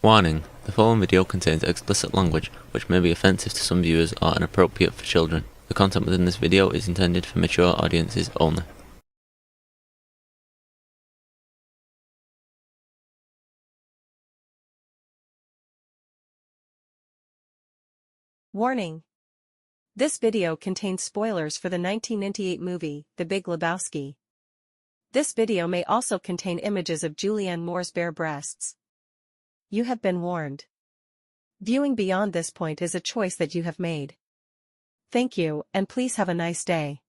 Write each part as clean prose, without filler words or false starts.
Warning: the following video contains explicit language which may be offensive to some viewers or inappropriate for children. The content within this video is intended for mature audiences only. Warning: this video contains spoilers for the 1998 movie, The Big Lebowski. This video may also contain images of Julianne Moore's bare breasts. You have been warned. Viewing beyond this point is a choice that you have made. Thank you, and please have a nice day.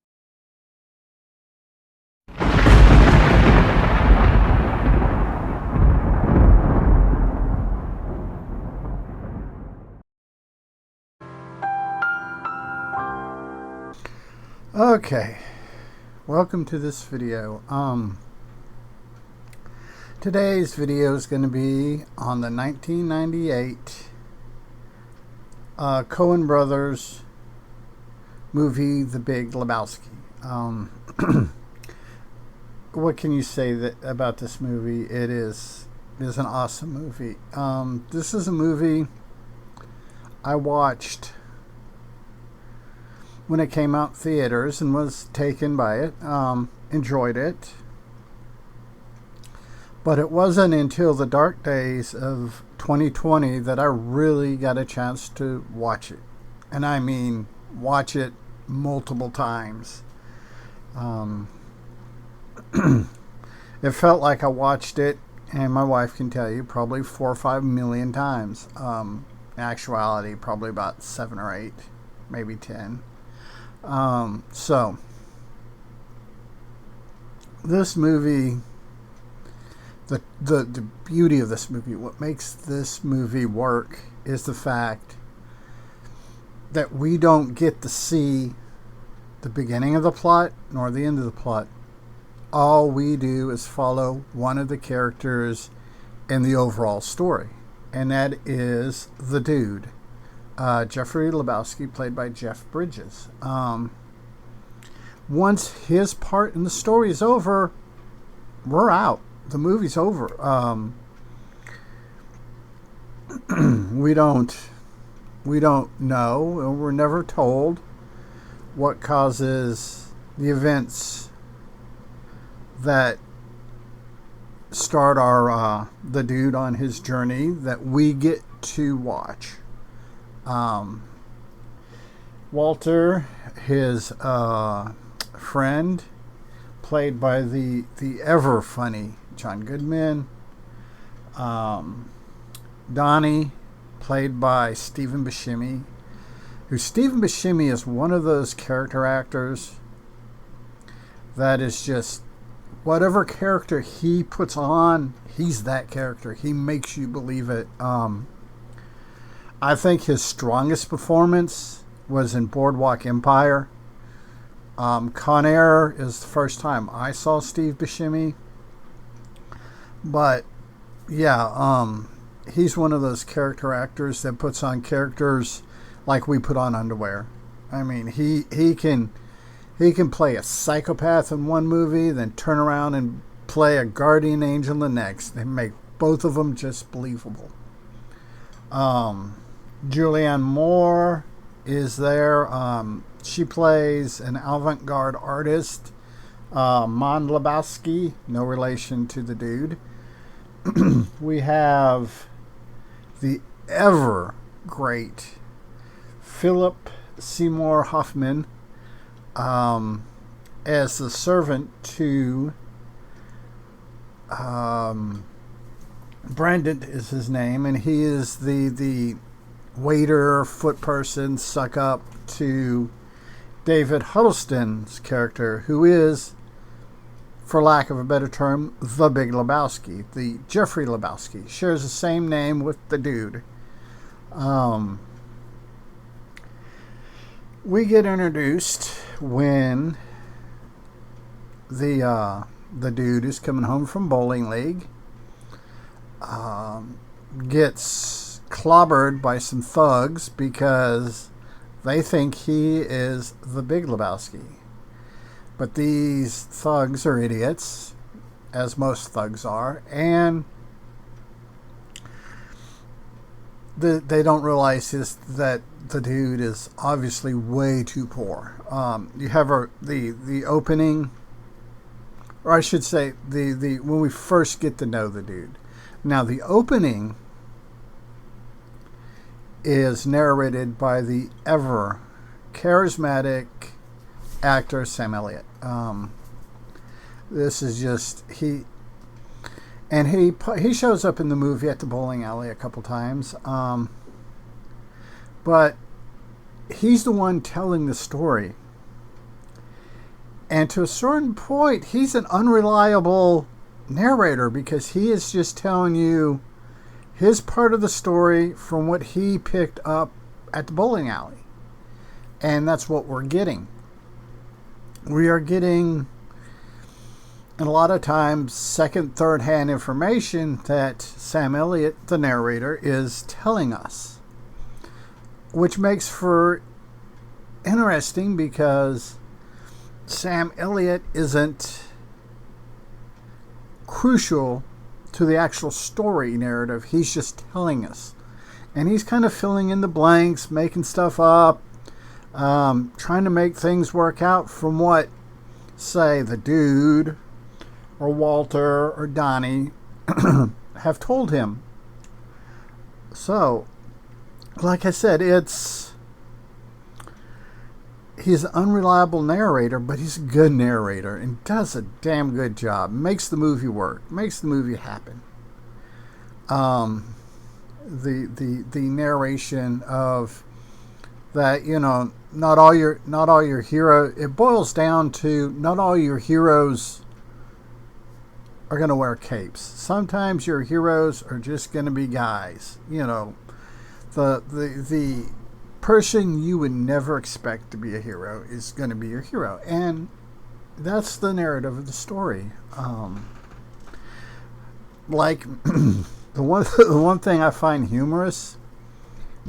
Okay, welcome to this video. Today's video is going to be on the 1998 Coen Brothers movie, The Big Lebowski. What can you say about this movie? It is an awesome movie. This is a movie I watched when it came out in theaters and was taken by it, enjoyed it. But it wasn't until the dark days of 2020 that I really got a chance to watch it. And I mean, watch it multiple times. It felt like I watched it, and my wife can tell you, probably 4 or 5 million times. In actuality, probably about 7 or 8, maybe 10. So this movie, the beauty of this movie, what makes this movie work is the fact that we don't get to see the beginning of the plot nor the end of the plot. All we do is follow one of the characters in the overall story, and that is the dude. Jeffery Lebowski, played by Jeff Bridges. Once his part in the story is over, we're out. The movie's over. We don't know, or we're never told what causes the events that start the dude on his journey that we get to watch. Walter, his friend, played by the ever funny John Goodman. Donnie, played by Stephen Buscemi, who Stephen Buscemi is one of those character actors that is just, whatever character he puts on, he's that character. He makes you believe it. I think his strongest performance was in Boardwalk Empire. Con Air is the first time I saw Steve Buscemi. But yeah, he's one of those character actors that puts on characters like we put on underwear. I mean, he can play a psychopath in one movie, then turn around and play a guardian angel the next, and make both of them just believable. Julianne Moore is there. She plays an avant-garde artist, Mon Lebowski, no relation to the dude. We have the ever great Philip Seymour Hoffman as the servant to Brandon is his name, and he is the waiter, foot person, suck up to David Huddleston's character, who is, for lack of a better term, the Big Lebowski. The Jeffery Lebowski shares the same name with the dude. We get introduced when the dude is coming home from bowling league, gets clobbered by some thugs because they think he is the Big Lebowski. But these thugs are idiots, as most thugs are, and they don't realize is that the dude is obviously way too poor. You have the opening, or I should say the when we first get to know the dude. Now the opening is narrated by the ever charismatic actor Sam Elliott. This is just he shows up in the movie at the bowling alley a couple times, but he's the one telling the story, and to a certain point he's an unreliable narrator because he is just telling you his part of the story from what he picked up at the bowling alley. And that's what we're getting. We are getting, and a lot of times, second, third-hand information that Sam Elliott, the narrator, is telling us. Which makes for interesting because Sam Elliott isn't crucial to the actual story narrative. He's just telling us. And he's kind of filling in the blanks, making stuff up, trying to make things work out from what, say, the dude or Walter or Donnie have told him. So, like I said, he's an unreliable narrator, but he's a good narrator and does a damn good job. Makes the movie work. Makes the movie happen. The narration of that, not all your hero. It boils down to not all your heroes are going to wear capes. Sometimes your heroes are just going to be guys. The person you would never expect to be a hero is going to be your hero, and that's the narrative of the story. Like the one thing I find humorous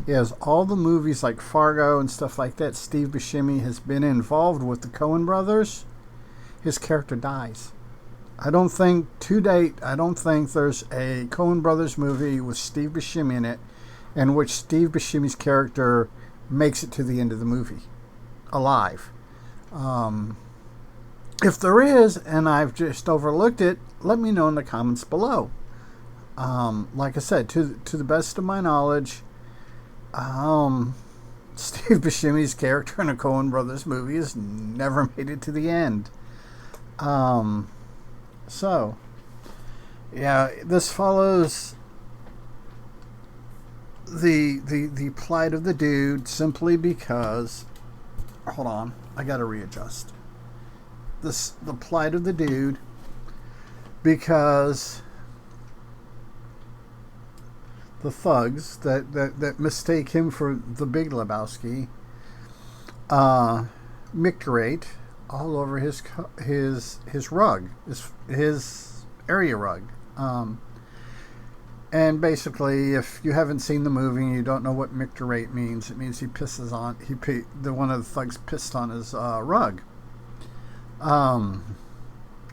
is all the movies like Fargo and stuff like that. Steve Buscemi has been involved with the Coen brothers. His character dies. To date, I don't think there's a Coen brothers movie with Steve Buscemi in it in which Steve Buscemi's character makes it to the end of the movie alive. If there is, and I've just overlooked it, let me know in the comments below. Like I said, to the best of my knowledge, Steve Buscemi's character in a Coen Brothers movie has never made it to the end. So, yeah, this follows the plight of the dude simply because, hold on, I gotta readjust. The plight of the dude because the thugs that mistake him for the Big Lebowski micturate all over his rug, his area rug. And basically, if you haven't seen the movie and you don't know what micturate means, it means one of the thugs pissed on his rug. And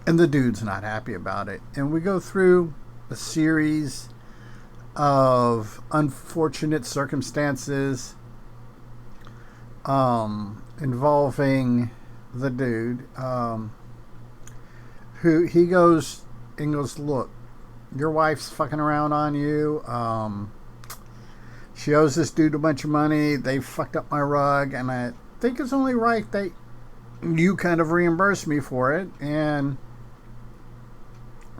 the dude's not happy about it. And we go through a series of unfortunate circumstances involving the dude, who he goes and goes, look, your wife's fucking around on you. She owes this dude a bunch of money. They fucked up my rug, and I think it's only right that you kind of reimburse me for it. And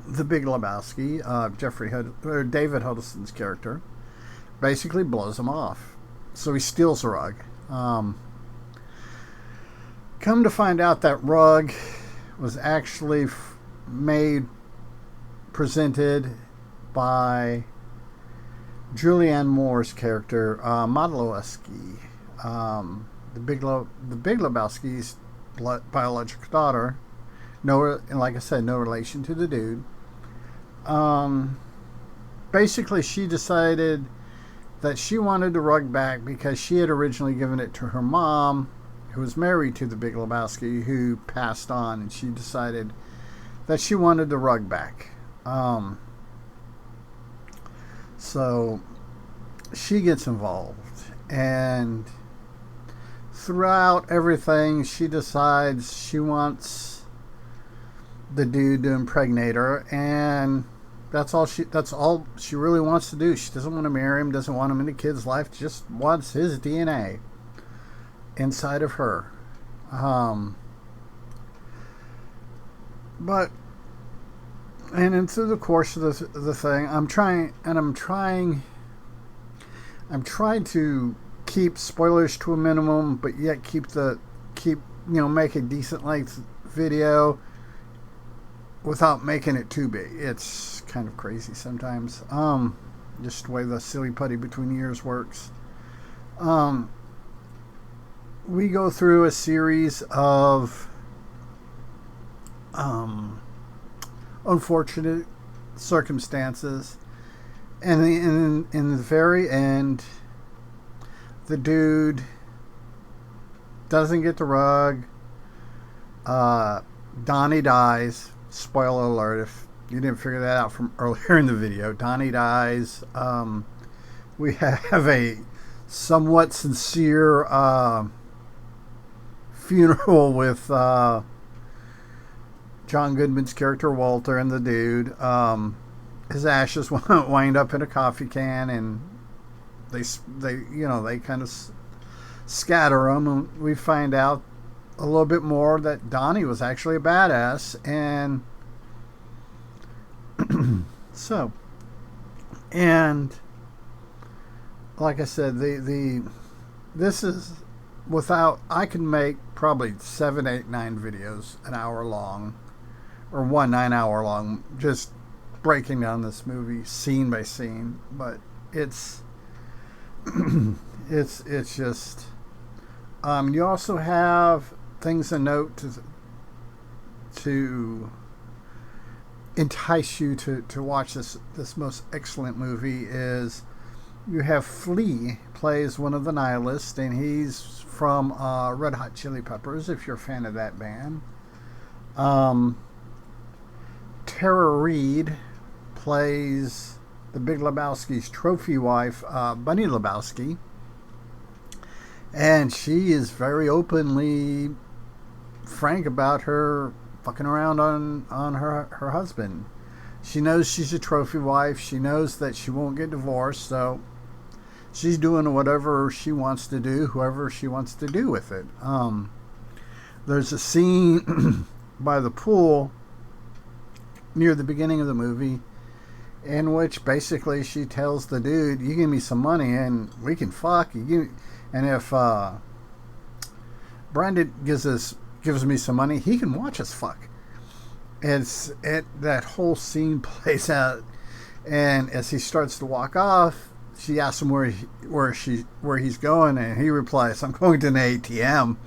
the Big Lebowski, David Huddleston's character, basically blows him off. So he steals the rug. Come to find out, that rug was actually presented by Julianne Moore's character, Modlowski, the Big Lebowski's biological daughter. Like I said, no relation to the dude. Basically, she decided that she wanted the rug back because she had originally given it to her mom, who was married to the Big Lebowski, who passed on, and she decided that she wanted the rug back. So she gets involved, and throughout everything, she decides she wants the dude to impregnate her, and that's all she really wants to do. She doesn't want to marry him, doesn't want him in the kid's life, just wants his DNA inside of her. But and through the course of the thing, I'm trying to keep spoilers to a minimum, but yet make a decent length video without making it too big. It's kind of crazy sometimes. Just the way the silly putty between the ears works. We go through a series of unfortunate circumstances, and in the very end, the dude doesn't get the rug. Donnie dies. Spoiler alert if you didn't figure that out from earlier in the video. Donnie dies. We have a somewhat sincere funeral with John Goodman's character Walter and the dude. His ashes wind up in a coffee can, and they kind of scatter them, and we find out a little bit more that Donnie was actually a badass. And so, and like I said, this is without, I can make probably 7, 8, 9 videos an hour long, or 1 9-hour long, just breaking down this movie scene by scene. But it's it's just you also have things to note to entice you to watch this most excellent movie. Is you have Flea plays one of the nihilists, and he's from Red Hot Chili Peppers, if you're a fan of that band. Tara Reid plays the Big Lebowski's trophy wife, Bunny Lebowski, and she is very openly frank about her fucking around on her husband. She knows she's a trophy wife. She knows that she won't get divorced, so she's doing whatever she wants to do, whoever she wants to do with it. There's a scene by the pool near the beginning of the movie in which basically she tells the dude, you give me some money and we can fuck. And if Brandon gives me some money, he can watch us fuck. That whole scene plays out, and as he starts to walk off, she asks him where he's going, and he replies, "I'm going to the ATM."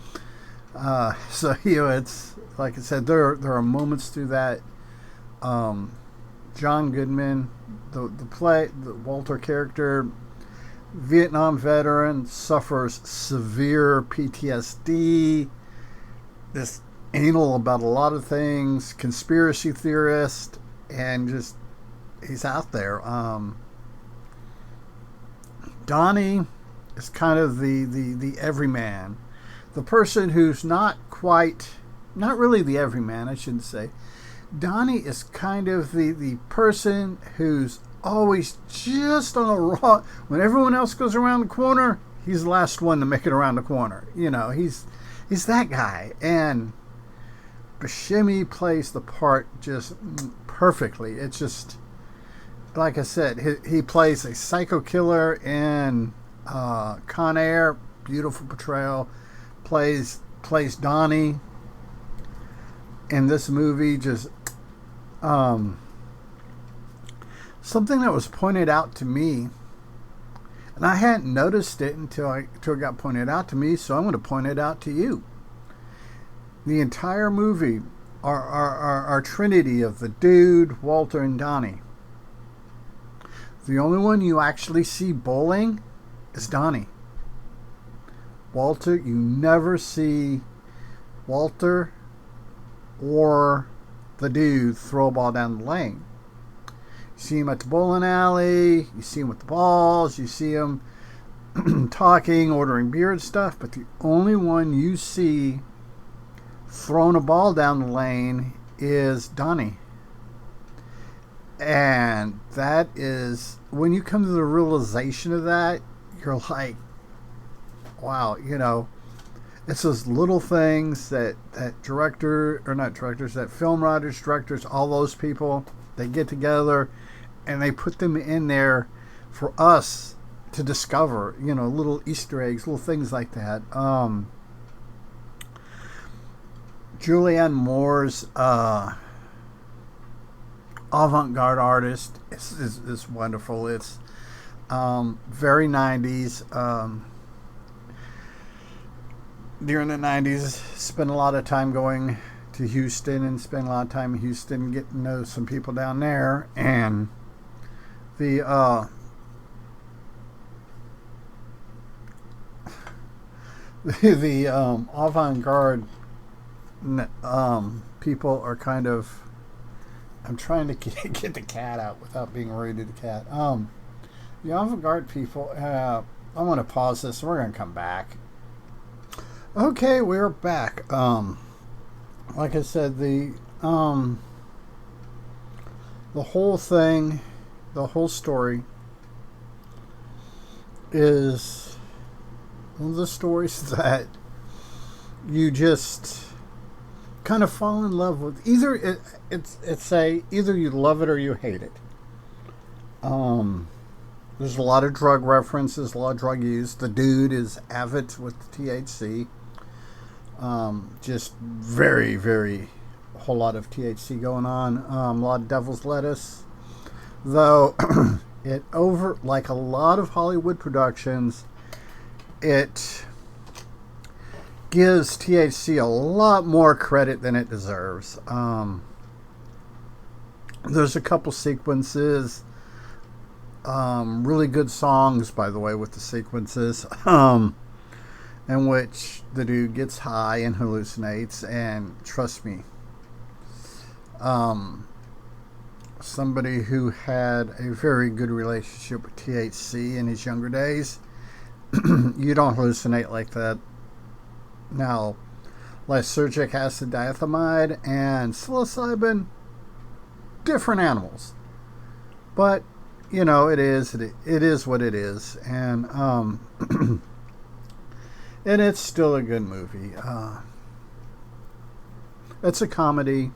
So it's like I said, there are moments through that. John Goodman, the Walter character, Vietnam veteran, suffers severe PTSD. This anal about a lot of things, conspiracy theorist, and just he's out there. Donnie is kind of the everyman, the person who's not really the everyman, I shouldn't say. Donnie is kind of the person who's always just on the wrong. When everyone else goes around the corner, he's the last one to make it around the corner. He's that guy. And Buscemi plays the part just perfectly. It's just, like I said, he plays a psycho killer in Con Air. Beautiful portrayal. Plays Donnie in this movie. Just something that was pointed out to me, and I hadn't noticed it until it got pointed out to me, so I'm going to point it out to you. The entire movie, our trinity of the dude, Walter, and Donnie. The only one you actually see bowling is Donnie. Walter, you never see Walter or the dude throw a ball down the lane. You see him at the bowling alley, you see him with the balls, you see him talking, ordering beer and stuff, but the only one you see throwing a ball down the lane is Donnie. And that is, when you come to the realization of that, you're like, wow, you know, it's those little things that that film writers, directors, all those people, they get together and they put them in there for us to discover, you know, little Easter eggs, little things like that. Julianne Moore's avant-garde artist is wonderful. It's very 90s. During the 90s, spent a lot of time going to Houston and spent a lot of time in Houston getting to know some people down there. And the avant-garde people are kind of, I'm trying to get the cat out without being rude to the cat. The avant-garde people, I want to pause this. We're going to come back. Okay, we're back. Like I said, the whole thing, the whole story is one of the stories that you just kind of fall in love with. Either either you love it or you hate it. There's a lot of drug references, a lot of drug use. The dude is avid with the THC. Just very, very, a whole lot of THC going on. A lot of devil's lettuce. Though, like a lot of Hollywood productions, it gives THC a lot more credit than it deserves. There's a couple sequences, really good songs, by the way, with the sequences, in which the dude gets high and hallucinates, and trust me, somebody who had a very good relationship with THC in his younger days, you don't hallucinate like that. Now, lysergic acid diethamide and psilocybin, different animals, but you know, it is what it is, and and it's still a good movie. It's a comedy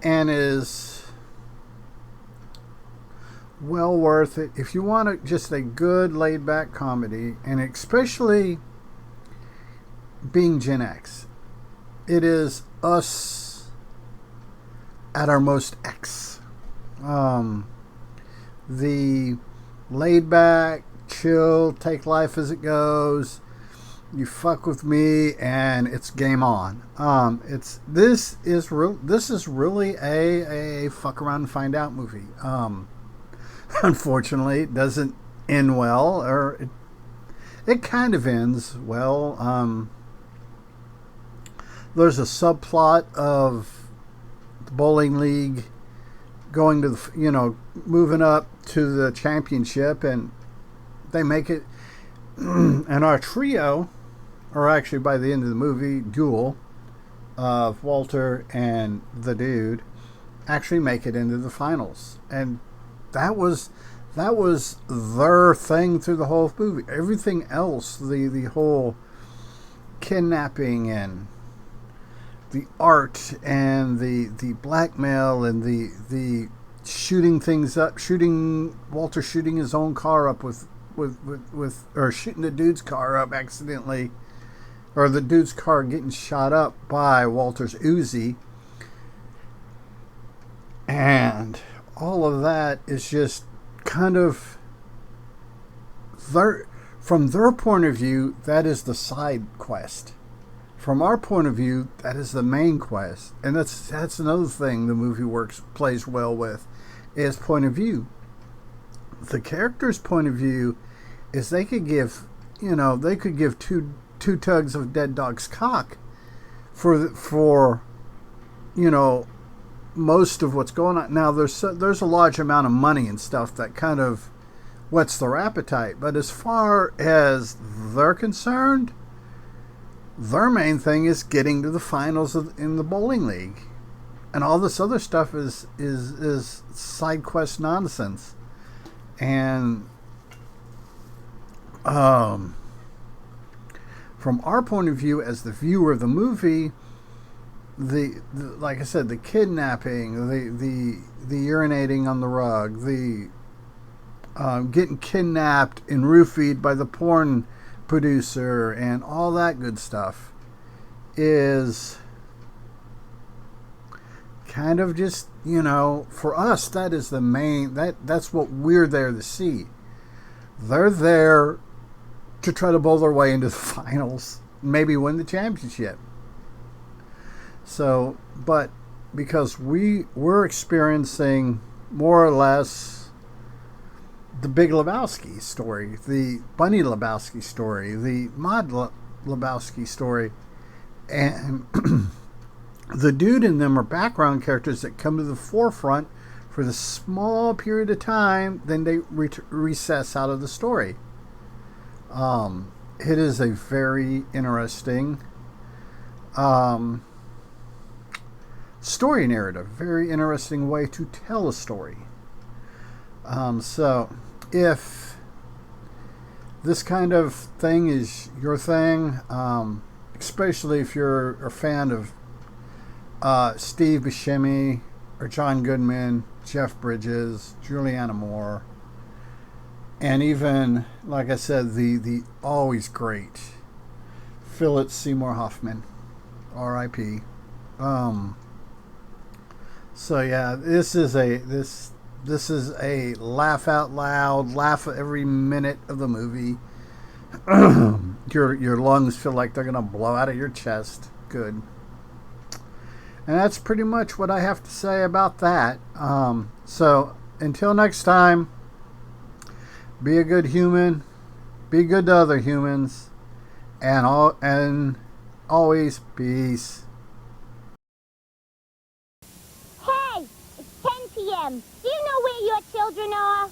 and is well worth it if you want just a good laid back comedy, and especially being Gen X, it is us at our most X. The laid back, chill, take life as it goes. You fuck with me and it's game on. This is really a fuck around and find out movie. Unfortunately, it doesn't end well, or it kind of ends well. There's a subplot of the bowling league going to the, moving up to the championship, and they make it. And our trio, or actually by the end of the movie, duel of Walter and the dude, actually make it into the finals. And that was their thing through the whole movie. Everything else, the whole kidnapping and the art and the blackmail and the shooting things up, Walter shooting his own car up with or shooting the dude's car up accidentally, or the dude's car getting shot up by Walter's Uzi, and all of that is just kind of from their point of view, that is the side quest. From our point of view, that is the main quest. And that's another thing the movie plays well with, is point of view. The character's point of view is they could give two tugs of dead dog's cock for most of what's going on. Now, there's a large amount of money and stuff that kind of whets their appetite. But as far as they're concerned, their main thing is getting to the finals in the bowling league. And all this other stuff is side quest nonsense. And from our point of view as the viewer of the movie, the like I said, the kidnapping, the urinating on the rug, the getting kidnapped and roofied by the porn producer, and all that good stuff is kind of just, for us, that is the main, that's what we're there to see. They're there to try to bowl their way into the finals, maybe win the championship. So, but because we're experiencing more or less the Big Lebowski story, the Bunny Lebowski story, the Maud Lebowski story, and the dude in them are background characters that come to the forefront for the small period of time, then they recess out of the story. It is a very interesting story narrative, very interesting way to tell a story. So if this kind of thing is your thing, especially if you're a fan of Steve Buscemi or John Goodman, Jeff Bridges, Julianne Moore, and even, like I said, the always great Philip Seymour Hoffman, R.I.P. So yeah, this is a laugh out loud, laugh every minute of the movie. Your lungs feel like they're gonna blow out of your chest. Good. And that's pretty much what I have to say about that. So until next time, be a good human, be good to other humans, and always peace. Hey, it's 10 p.m. Do you know where your children are?